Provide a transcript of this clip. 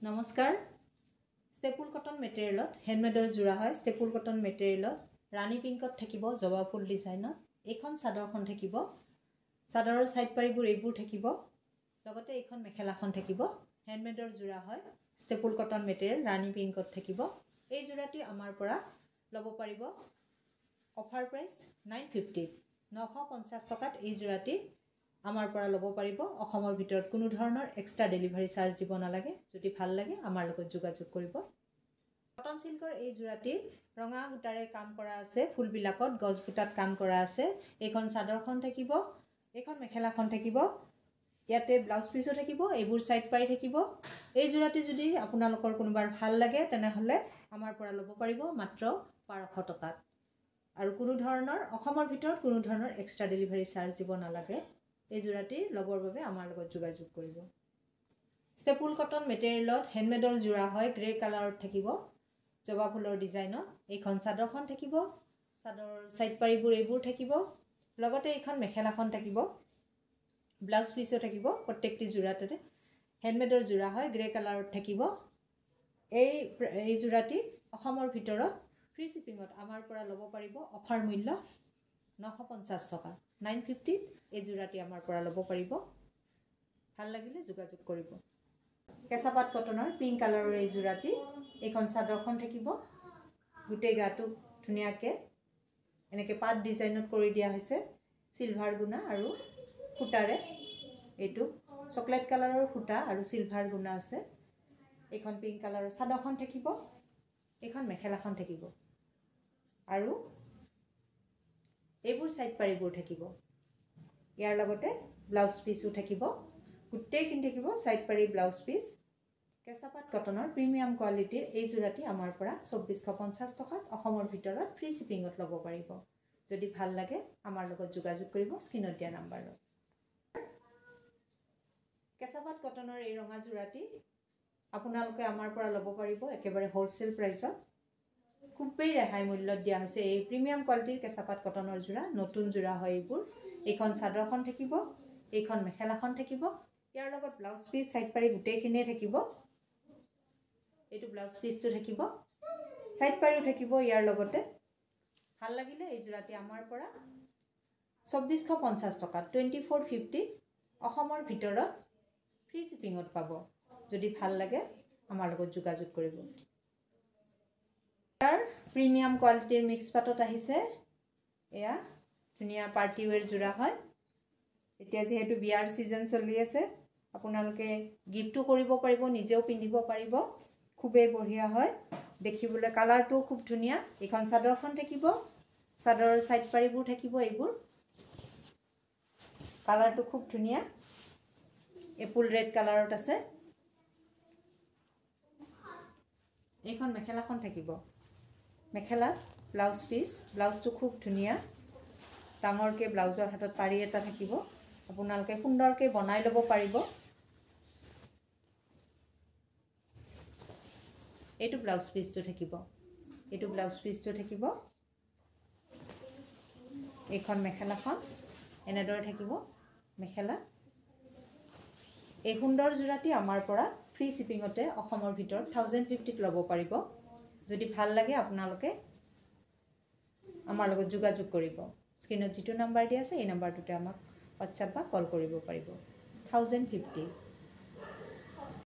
নমস্কাৰ staple cotton মেটেৰিয়েলত হেণ্ডমেডৰ জোৰা হয় ষ্টেপুল কটন মেটেৰিয়েলত ৰাণী পিংকত থাকিব জবা ফুল ডিজাইনত এইখন চাদৰখন থাকিব চাদৰৰ সাইড পাৰিবোৰ এইবোৰ থাকিব লগতে এইখন মেখেলাখন থাকিব হেণ্ডমেডৰ জোৰা হয় ষ্টেপুল কটন মেটেৰিয়েল ৰাণী পিংকত থাকিব এই জোৰাটি আমাৰ পৰা লব পাৰিব অফাৰ প্ৰাইস 950 950 টকাত এই জোৰাটি আমাৰ পৰা লব পাৰিব অসমৰ ভিতৰত কোনো ধৰণৰ এক্সট্ৰা ডেলিভাৰী চাৰ্জ দিব নালাগে যদি ভাল লাগে আমাৰ লগত যোগাযোগ কৰিব কটন সিল্কৰ এই জোৰাটি ৰঙা গুটাৰে কাম কৰা আছে ফুলবিলাকত গজ বুটাত কাম কৰা আছে এইখন চাদৰখন থাকিব এইখন মেখেলাখন থাকিব ইয়াতে ব্লাউজ পিসও থাকিব এইবোৰ সাইড পাৰি থাকিব এই জোৰাটি যদি আপোনালোকৰ কোনোবাৰ ভাল লাগে তেনে হলে আমাৰ পৰা লব পাৰিব মাত্ৰ 1200 টকাত আৰু কোনো ধৰণৰ অসমৰ ভিতৰত কোনো ধৰণৰ এক্সট্ৰা ডেলিভাৰী চাৰ্জ দিব নালাগে এই জোৰাটি লবৰ বাবে আমাৰ লগত যোগাযোগ কৰিব ষ্টেপুল কটন মেটেৰিয়েলত হেণ্ডমেডৰ জোৰা হয় গ্ৰে কালাৰত থাকিব জবা ফুলৰ ডিজাইনত এইখন চাদৰখন থাকিব চাদৰ সাইড পাৰিবোৰ এইবোৰ থাকিব লগতে এইখন মেখেলাখন থাকিব ব্লাউজ পিসও থাকিব প্ৰত্যেকটি জোৰাতে হেণ্ডমেডৰ জোৰা হয় গ্ৰে কালাৰত থাকিব এই জোৰাটি অসমৰ ভিতৰত ফ্ৰী শিপিংত আমাৰ পৰা লব পাৰিব অফাৰ মূল্য 950 টকা 950 এই জোৰাটি আমাৰ পৰা লব পাৰিব ভাল লাগিলে যোগাযোগ কৰিব কেঁচাপাত কটনৰ পিংক কালাৰৰ এই জোৰাটি এইখন চাদৰখন থাকিব গুটে গাটো ধুনিয়াকে এনেকে পাত ডিজাইনত কৰি দিয়া হৈছে সিলভাৰ গুণা আৰু ফুটাৰে এইটো চকলেট কালাৰৰ ফুটা আৰু সিলভাৰ গুণা আছে এইখন পিংক কালাৰৰ চাদৰখন থাকিব এইখন মেখেলাখন থাকিব আৰু এইবোৰ সাইড পাৰিবোৰ থাকিব ইয়াৰ লগতে ব্লাউজ পিসও থাকিব গুটেইখিনি থাকিব সাইড পাৰি ব্লাউজ পিস কেঁচাপাত কটনৰ প্ৰিমিয়াম কোৱালিটিৰ এই জোৰাটি আমাৰ পৰা 2450 টকাত অসমৰ ভিতৰত ফ্ৰী শিপিংত লব পাৰিব যদি ভাল লাগে আমাৰ লগত যোগাযোগ কৰিব স্ক্ৰিনত দিয়া নম্বৰত কেঁচাপাত কটনৰ এই ৰঙা জোৰাটি আপোনালোকে আমাৰ পৰা লব পাৰিব একেবাৰে হোলসেল প্ৰাইসত খুবেই ৰেহাই মূল্যত দিয়া হৈছে এই প্ৰিমিয়াম কোৱালিটিৰ কেঁচাপাত কটনৰ জোৰা নতুন জোৰা হয় এইবোৰ এইখন চাদৰখন থাকিব এইখন মেখেলাখন থাকিব ইয়াৰ লগত ব্লাউজ পিস সাইড পাৰি গুটেইখিনিয়ে থাকিব এইটো ব্লাউজ পিসটো থাকিব সাইড পাৰিও থাকিব ইয়াৰ লগতে ভাল লাগিলে এই জোৰাটি আমাৰ পৰা 2450 টকা 2450 অসমৰ ভিতৰত ফ্ৰী শিপিংত পাব যদি ভাল লাগে আমাৰ লগত যোগাযোগ কৰিব প্ৰিমিয়াম কোৱালিটিৰ মিক্স পাটত আহিছে এয়া ধুনিয়া পাৰ্টি ওয়্যাৰ জোৰা হয় এতিয়া যেহেতু বিয়াৰ সিজন চলি আছে আপোনালোকে গিফটো কৰিব পাৰিব নিজেও পিন্ধিব পাৰিব খুবেই বঢ়িয়া হয় দেখিবলৈ কালাৰটো খুব ধুনিয়া এইখন চাদৰখন থাকিব চাদৰৰ সাইড পাৰিবোৰ থাকিব এইবোৰ কালাৰটো খুব ধুনিয়া এপল ৰেড কালাৰত আছে এইখন মেখেলাখন থাকিব মেখেলা ব্লাউজ পিস ব্লাউজটো খুব ধুনিয়া ডাঙৰকে ব্লাউজৰ হাতত পাৰি এটা থাকিব আপোনালোকে সুন্দৰকে বনাই লব পাৰিব এইটো ব্লাউজ পিসটো থাকিব এইটো ব্লাউজ পিসটো থাকিব এইখন মেখেলাখন এনেদৰে থাকিব মেখেলা এই সুন্দৰ জোৰাটি আমাৰ পৰা ফ্ৰী শিপিংতে অসমৰ ভিতৰত 1050 লব পাৰিব যদি ভাল লাগে আপোনালোকে আমাৰ লগত যোগাযোগ কৰিব স্ক্ৰিনত যিটো নম্বৰ দিয়া আছে এই নম্বৰটোতে আমাক WhatsApp বা কল কৰিব পাৰিব 1050